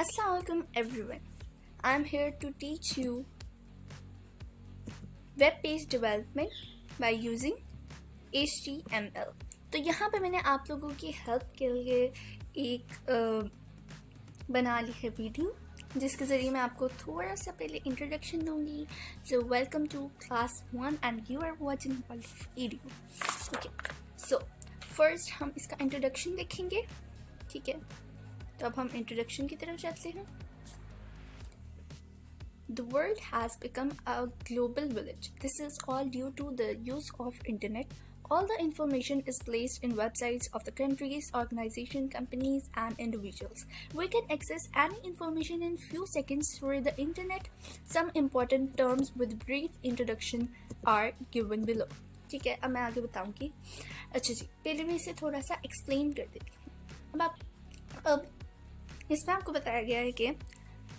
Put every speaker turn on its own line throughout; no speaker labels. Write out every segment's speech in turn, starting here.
Assalam Alaikum everyone. I'm here to teach you Webpage development by using HTML. तो यहाँ पे मैंने आप लोगों की हेल्प के लिए एक बना ली है वीडियो जिसके ज़रिए मैं आपको थोड़ा सा पहले इंट्रोडक्शन दूंगी. So welcome to class 1 and you are watching video. Okay, so first हम इसका इंट्रोडक्शन देखेंगे. ठीक है, तो अब हम इंट्रोडक्शन की तरफ जाते हैं. The world has become a global village. This is all due to the use of internet. All the information is placed in websites of the countries, organizations, companies, and individuals. We can access any information in few seconds through the internet. Some important terms with brief introduction are given below. ठीक है, अब मैं आगे बताऊंगी. अच्छा जी, पहले मैं इसे थोड़ा सा एक्सप्लेन कर देती हूँ. अब इसमें आपको बताया गया है कि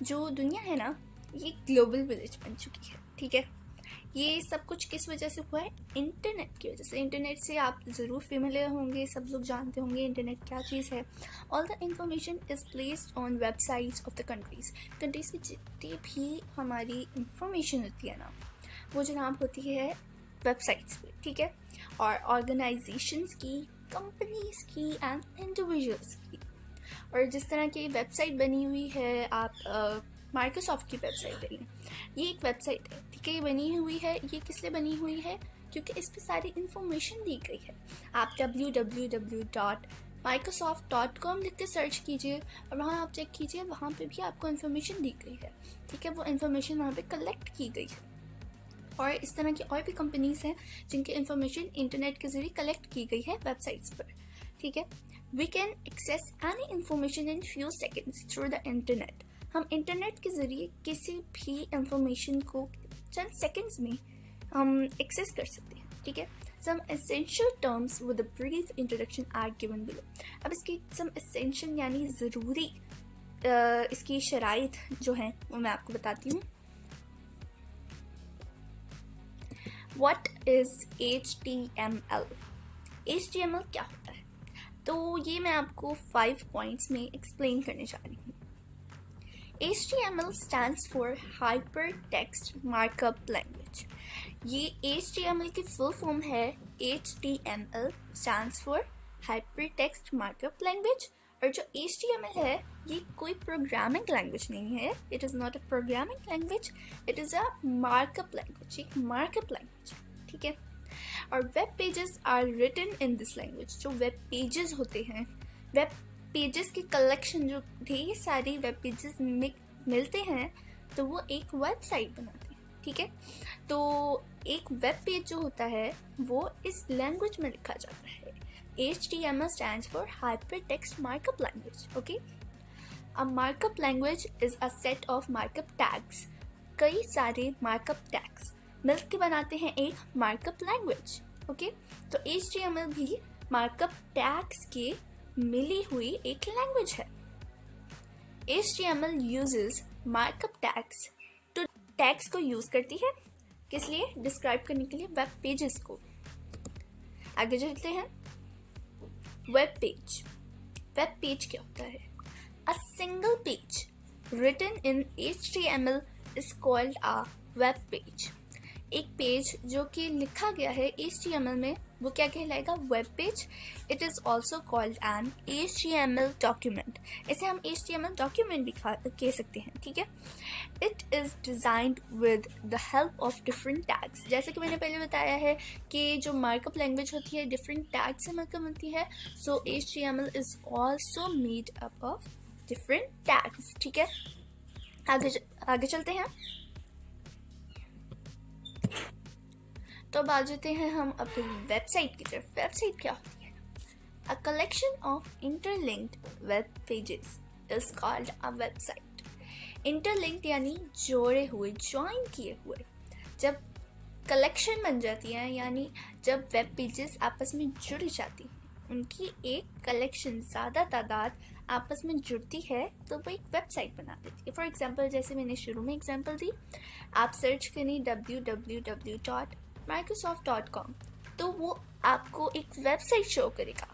जो दुनिया है ना, ये ग्लोबल विलेज बन चुकी है. ठीक है, ये सब कुछ किस वजह से हुआ है? इंटरनेट की वजह से. इंटरनेट से आप ज़रूर फेमिलियर होंगे, सब लोग जानते होंगे इंटरनेट क्या चीज़ है. All the information is placed on websites of the countries की जितनी भी हमारी इंफॉर्मेशन होती है ना, वो जनाब होती है वेबसाइट्स पे. ठीक है, और ऑर्गेनाइजेशंस की, कंपनीज़ की एंड इंडिविजुअल्स की. और जिस तरह की वेबसाइट बनी हुई है, आप माइक्रोसॉफ्ट की वेबसाइट है, ये एक वेबसाइट है. ठीक है, ये बनी हुई है. ये किस लिए बनी हुई है? क्योंकि इस पर सारी इंफॉर्मेशन दी गई है. आप www.microsoft.com लिख के सर्च कीजिए और वहाँ आप चेक कीजिए, वहाँ पे भी आपको इंफॉर्मेशन दी गई है. ठीक है, वो इंफॉर्मेशन वहाँ पे कलेक्ट की गई है. और इस तरह की और भी कंपनीज हैं जिनकी इंफॉर्मेशन इंटरनेट के जरिए कलेक्ट की गई है वेबसाइट्स पर. ठीक है, we can access any information in few seconds through the internet. हम इंटरनेट के ज़रिए किसी भी इंफॉर्मेशन को चंद सेकंड्स में हम एक्सेस कर सकते हैं. ठीक है, some essential terms with a brief introduction are given below. अब इसकी सम एसेंशियल यानी ज़रूरी इसकी शराइत जो हैं वो मैं आपको बताती हूँ. What is HTML? HTML क्या होता है? तो ये मैं आपको 5 पॉइंट्स में एक्सप्लेन करने जा रही हूँ. HTML stands for Hypertext Markup Language. ये HTML की फुल फॉर्म है. HTML stands for Hypertext Markup Language. और जो HTML है ये कोई प्रोग्रामिंग लैंग्वेज नहीं है. It is not a programming language. It is a markup language. एक मार्कअप लैंग्वेज. ठीक है, और web pages are written in this language. जो वेब पेजेस होते हैं, वेब पेजेस की कलेक्शन, जो ढेर सारी वेब पेजेस मिलते हैं तो वो एक वेबसाइट बनाते हैं. ठीक है, तो एक वेब पेज जो होता है वो इस लैंग्वेज में लिखा जाता है. HTML stands for Hypertext Markup Language. Okay, a markup language is a set of markup tags. कई सारे markup tags मिलकर बनाते हैं एक markup language. Okay, तो HTML भी markup tags के मिली हुई एक लैंग्वेज है. HTML uses markup tags to tags को यूज करती है किस लिए? डिस्क्राइब करने के लिए वेब पेजेस को. आगे चलते हैं. Web page. वेब पेज क्या होता है? A single page written in HTML is called a web page. एक पेज जो कि लिखा गया है HTML में वो क्या कहलाएगा? Web page. It is also called an HTML document. इसे हम HTML डॉक्यूमेंट भी कह सकते हैं. ठीक है, it is designed with the help of different tags. जैसे कि मैंने पहले बताया है कि जो मार्कअप लैंग्वेज होती है डिफरेंट टैग से मिलकर बनती है. सो HTML is also made up of different tags. ठीक है, आगे चलते हैं. तो अब आ जाते हैं हम अपनी वेबसाइट की तरफ. वेबसाइट क्या होती है? A collection of interlinked web pages is called a website. Interlinked यानी जोड़े हुए, ज्वाइन किए हुए. जब कलेक्शन बन जाती है यानी जब वेब पेजेस आपस में जुड़ जाती हैं, उनकी एक कलेक्शन, ज़्यादा तादाद आपस में जुड़ती है तो वो एक वेबसाइट बना देती है. फॉर एग्जांपल, जैसे मैंने शुरू में एग्जांपल दी, आप सर्च करें www.microsoft.com तो वो आपको एक वेबसाइट शो करेगा.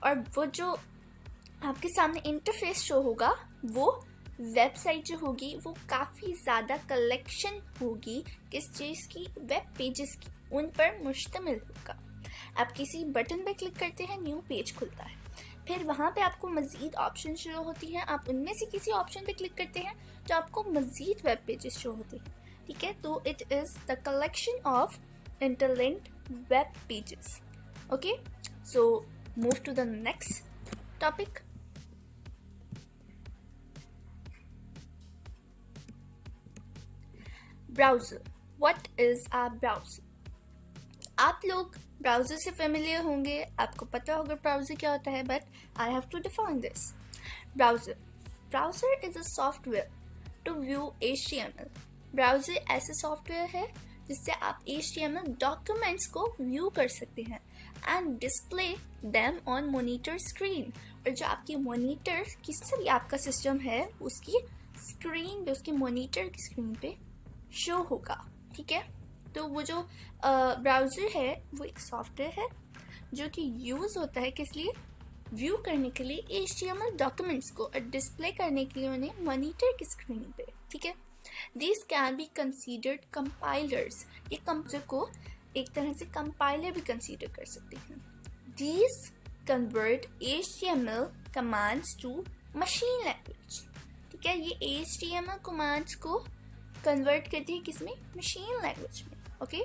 और वो जो आपके सामने इंटरफेस शो होगा वो वेबसाइट जो होगी वो काफ़ी ज़्यादा कलेक्शन होगी किस चीज़ की, वेब पेजेस की, उन पर मुश्तमिल होगा। आप किसी बटन पे क्लिक करते हैं, न्यू पेज खुलता है, फिर वहाँ पे आपको मज़ीद ऑप्शन शो होती हैं, आप उनमें से किसी ऑप्शन पे क्लिक करते हैं तो आपको मज़ीद वेब पेजेस शो होते हैं, ठीक है। तो it is the collection of interlinked web pages. Okay, so move to the next topic. Browser, what is a browser? आप लोग ब्राउज़र से फेमिलियर होंगे, आपको पता होगा ब्राउज़र क्या होता है, but I have to define this. Browser is a software to view HTML। Browser ऐसा सॉफ्टवेयर है जिससे आप HTML डॉक्यूमेंट्स को व्यू कर सकते हैं and display them on monitor screen. और जो आपकी मॉनिटर किसी भी आपका सिस्टम है उसकी स्क्रीन पे, उसकी मॉनिटर की स्क्रीन पे शो होगा, ठीक है। तो वो जो ब्राउज़र है वो एक सॉफ्टवेयर है जो कि यूज़ होता है किस लिए, व्यू करने के लिए HTML डॉक्यूमेंट्स को और डिस्प्ले करने के लिए उन्हें मॉनिटर की स्क्रीन पे, ठीक है। These can be considered compilers। ये कंप्यूटर को एक तरह से कंपाइलर भी कंसीडर कर सकते हैं। These convert HTML commands to machine language, ठीक है। ये HTML commands को कन्वर्ट करती है किसमें, मशीन लैंग्वेज में। ओके,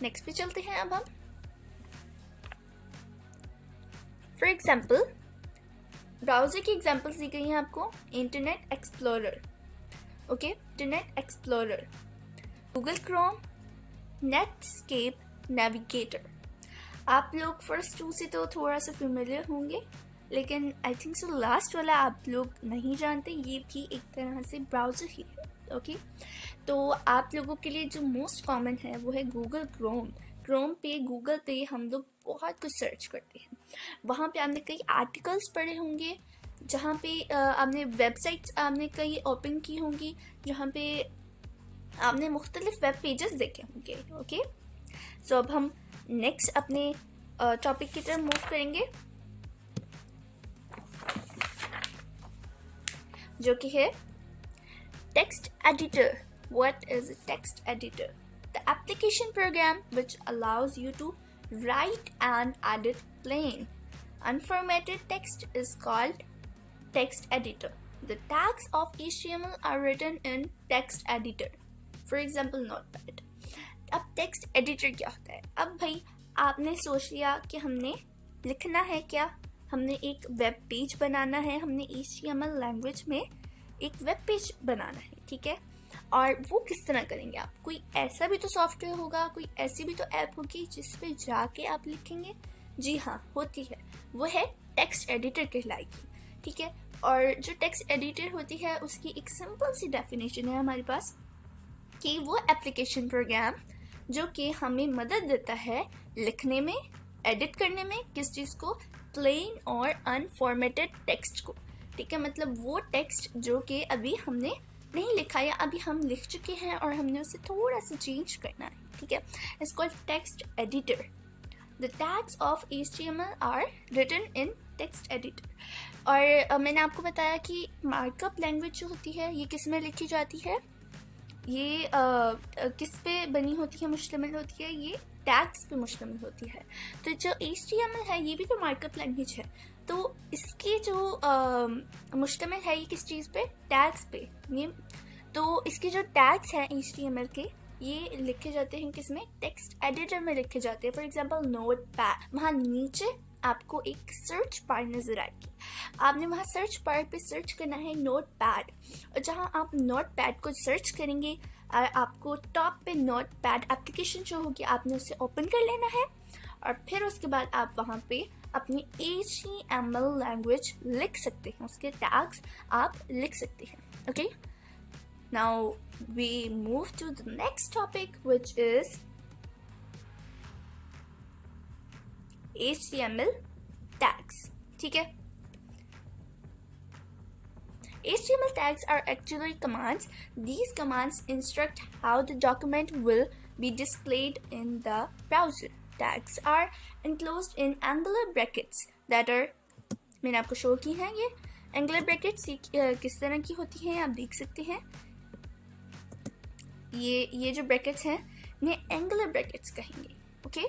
नेक्स्ट पे चलते हैं अब हम। फॉर एग्जाम्पल, ब्राउज़र की एग्जाम्पल्स दी गई हैं आपको। Internet explorer, okay, internet explorer, Google Chrome, Netscape, navigator. आप लोग फर्स्ट टू से तो थोड़ा सा फेमिलियर होंगे, लेकिन आई थिंक सो लास्ट वाला आप लोग नहीं जानते, ये भी एक तरह से ब्राउज़र ही है। ओके, तो आप लोगों के लिए जो मोस्ट कॉमन है वो है गूगल क्रोम पे, गूगल पे हम लोग बहुत कुछ सर्च करते हैं। वहाँ पे आपने कई आर्टिकल्स पढ़े होंगे, जहाँ पे आपने वेबसाइट्स आपने कई ओपन की होंगी, जहाँ पे आपने मुख्तलिफ वेब पेजेस देखे होंगे। ओके, सो अब हम नेक्स्ट अपने टॉपिक की तरफ मूव करेंगे, जो कि है text editor. What is a text editor? The application program which allows you to write and edit plain, unformatted text is called text editor. The tags of HTML are written in text editor. For example, Notepad. अब text editor क्या होता है? अब भाई आपने सोच लिया कि हमने लिखना है क्या, हमने एक वेब पेज बनाना है, हमने HTML लैंग्वेज में एक वेब पेज बनाना है, ठीक है। और वो किस तरह करेंगे आप? कोई ऐसा भी तो सॉफ्टवेयर होगा, कोई ऐसी भी तो ऐप होगी जिस पे जाके आप लिखेंगे। जी हाँ, होती है, वो है टेक्स्ट एडिटर कहलाएगी, ठीक है। और जो टेक्स्ट एडिटर होती है उसकी एक सिंपल सी डेफिनेशन है हमारे पास कि वो एप्लीकेशन प्रोग्राम जो कि हमें मदद देता है लिखने में, एडिट करने में, किस चीज़ को, प्लेन और अनफॉर्मेटेड टेक्स्ट को, ठीक है। मतलब वो टेक्स्ट जो कि अभी हमने नहीं लिखा या अभी हम लिख चुके हैं और हमने उसे थोड़ा सा चेंज करना है, ठीक है। It's called text editor. The tags of HTML are written in text editor. और मैंने आपको बताया कि मार्कअप लैंग्वेज जो होती है ये किस में लिखी जाती है, ये किस पे बनी होती है, मुश्तमिल होती है, ये टैग्स पे मुश्तमिल होती है। तो जो HTML है ये भी तो मार्कअप लैंग्वेज है, तो इसकी जो मुश्तमिल है ये किस चीज़ पे, टैग्स पे। ये तो इसके जो टैग्स हैं HTML के ये लिखे जाते हैं किसमें, टेक्स्ट एडिटर में लिखे जाते हैं। फॉर एग्जांपल नोटपैड, वहाँ नीचे आपको एक सर्च बार नज़र आएगी, आपने वहाँ सर्च बार पे सर्च करना है नोटपैड, और जहाँ आप नोटपैड को सर्च करेंगे आपको टॉप पे नोटपैड एप्लीकेशन जो होगी, आपने उसे ओपन कर लेना है और फिर उसके बाद आप वहाँ पे अपनी HTML लैंग्वेज लिख सकते हैं, उसके टैग्स आप लिख सकते हैं। Okay, now we move to the next topic which is HTML tags, ठीक है। HTML tags are actually commands. These commands instruct how the document will be displayed in the browser. Tags are enclosed in angular brackets that are, मैंने आपको show की हैं, ये angular brackets किस तरह की होती हैं आप देख सकते हैं। ये जो ब्रैकेट्स हैं इन्हें एंगुलर ब्रैकेट्स कहेंगे। ओके,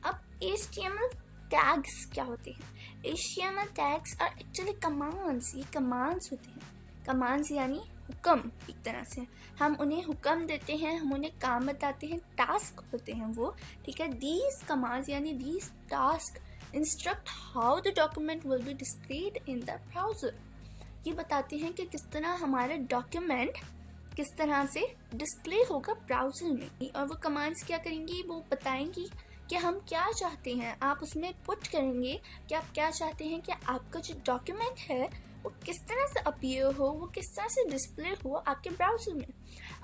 अब HTML टैग्स क्या होते हैं? HTML tags are actually commands. ये कमांड्स होते हैं। कमांड्स यानी हुक्म, एक तरह से हम उन्हें हुक्म देते हैं, हम उन्हें काम बताते हैं, टास्क होते हैं वो, ठीक है। दीज कमांड्स यानी these task instruct how the document will be displayed in the browser. ये बताते हैं कि किस तरह हमारा डॉक्यूमेंट किस तरह से डिस्प्ले होगा ब्राउज़र में। और वो कमांड्स क्या करेंगी, वो बताएंगी कि हम क्या चाहते हैं। आप उसमें पुट करेंगे कि आप क्या चाहते हैं कि आपका जो डॉक्यूमेंट है वो किस तरह से अपीयर हो, वो किस तरह से डिस्प्ले हो आपके ब्राउज़र में।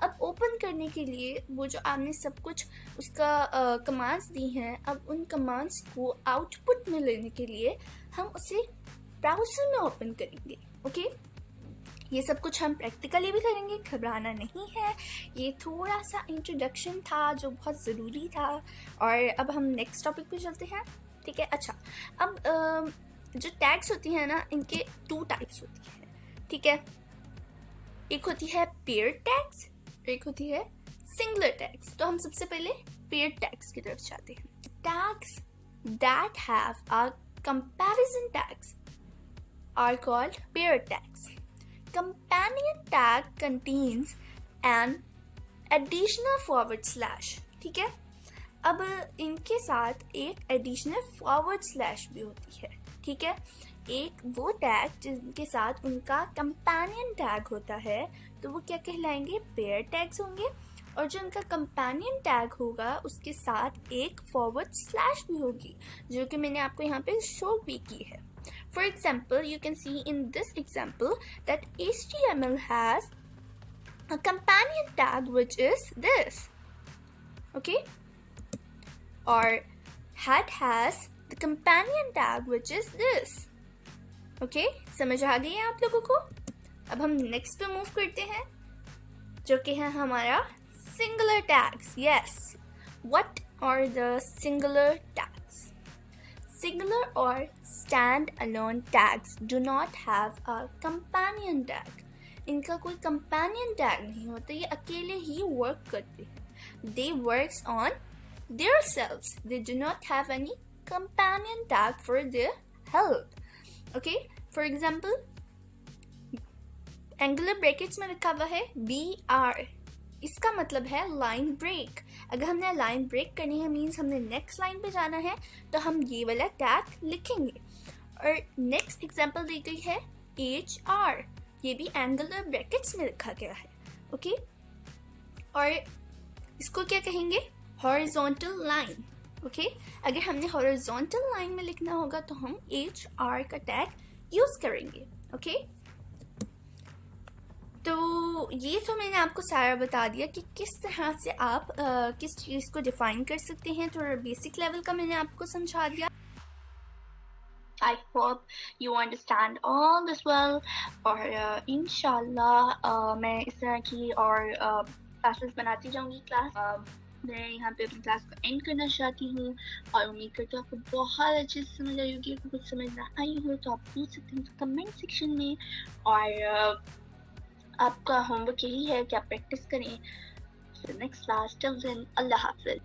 अब ओपन करने के लिए वो जो आपने सब कुछ उसका कमांड्स दी हैं, अब उन कमांड्स को आउटपुट में लेने के लिए हम उसे ब्राउज़र में ओपन करेंगे। ओके, ये सब कुछ हम प्रैक्टिकली भी करेंगे, घबराना नहीं है। ये थोड़ा सा इंट्रोडक्शन था जो बहुत ज़रूरी था। और अब हम नेक्स्ट टॉपिक पे चलते हैं, ठीक है। अच्छा, अब जो टैग्स होती हैं ना, इनके 2 टाइप्स होती हैं, ठीक है। एक होती है पेयर टैग्स, एक होती है सिंगुलर टैग्स। तो हम सबसे पहले पेयर टैग्स की तरफ जाते हैं। Tags that have a comparison tags are called pair tags. Companion tag contains an additional forward slash, ठीक है। अब इनके साथ एक additional forward slash भी होती है, ठीक है। एक वो टैग जिनके साथ उनका companion tag होता है, तो वो क्या कहलाएंगे, पेयर टैग्स होंगे। और जो उनका companion tag होगा उसके साथ एक forward slash भी होगी, जो कि मैंने आपको यहाँ पे शो भी की है। For example, you can see in this example that HTML has a companion tag which is this, okay? Or head has the companion tag which is this, okay? समझ आ गई है आप लोगों को? अब हम next पे move करते हैं, जो कि है हमारा singular tags. Yes, what are the singular tags? Singular or stand-alone tags do not have a companion tag. इनका कोई companion tag नहीं होता, ये अकेले ही work करते हैं। They works on their selves. They do not have any companion tag for their help. Okay, for example, angular brackets में लिखा हुआ है BR, इसका मतलब है लाइन ब्रेक। अगर हमने लाइन ब्रेक करनी है, मीन्स हमने नेक्स्ट लाइन पे जाना है, तो हम ये वाला टैग लिखेंगे। और नेक्स्ट एग्जांपल दी गई है HR, ये भी एंगुलर ब्रैकेट्स में लिखा गया है। ओके, और इसको क्या कहेंगे, हॉरिजॉन्टल लाइन। ओके, अगर हमने हॉरिजॉन्टल लाइन में लिखना होगा तो हम HR का टैग यूज करेंगे। ओके, तो ये तो मैंने आपको सारा बता दिया कि किस तरह से आप किस चीज़ को डिफाइन कर सकते हैं। थोड़ा बेसिक लेवल का मैंने आपको समझा दिया। I hope you understand all this well, और इंशाल्लाह मैं इस तरह की और क्लासेस बनाती जाऊंगी। मैं यहाँ पे अपनी क्लास को एंड करना चाहती हूँ और उम्मीद करती हूँ आपको बहुत अच्छे से समझ आई होगी। अगर कुछ समझ ना आई हो तो आप पूछ सकते हैं कमेंट सेक्शन में। और आपका होमवर्क यही है कि आप प्रैक्टिस करें। नेक्स्ट क्लास, टिल देन, अल्लाह हाफ़िज़।